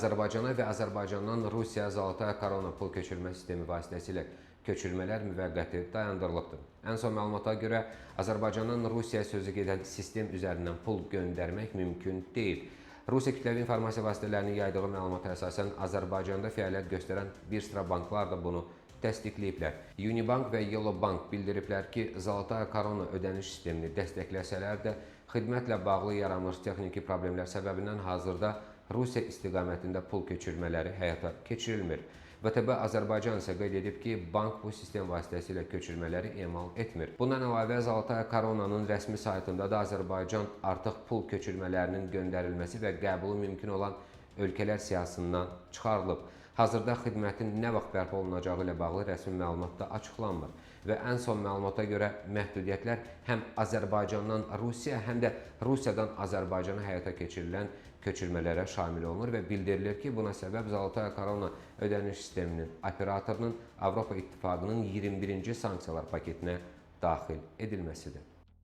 Azərbaycana və Azərbaycandan Rusiya Zolotaya Korona pul köçürmə sistemi vasitəsilə köçürmələr müvəqqəti dayandırılıbdır. Ən son məlumata görə Azərbaycandan Rusiyaya sözü gedən sistem üzərindən pul göndərmək mümkün deyil. Rusiya kütləvi informasiya vasitələrinin yaydığı məlumata əsasən Azərbaycanda fəaliyyət göstərən bir sıra banklar da bunu təsdiqləyiblər. Unibank və Yellowbank bildiriblər ki, Zolotaya Korona ödəniş sistemini dəstəkləsələr də xidmətlə bağlı yaranmış texniki problemlər səbəbindən hazırda Rusiya istiqamətində pul köçürmələri həyata keçirilmir. VTB Azərbaycan isə qeyd edib ki, bank bu sistem vasitəsilə köçürmələri emal etmir. Bundan əlavə, Zolotaya Koronanın rəsmi saytında da Azərbaycan artıq pul köçürmələrinin göndərilməsi və qəbulu mümkün olan ölkələr siyahısından çıxarılıb. Hazırda xidmətin nə vaxt bərpa olunacağı ilə bağlı rəsmi məlumat da açıqlanmır və ən son məlumata görə məhdudiyyətlər həm Azərbaycandan Rusiya, həm də Rusiyadan Azərbaycana həyata keçirilən köçürmələrə şamil olunur və bildirilir ki, buna səbəb Zolotaya Korona ödəniş sisteminin operatorunun Avropa İttifaqının 21-ci sanksiyalar paketinə daxil edilməsidir.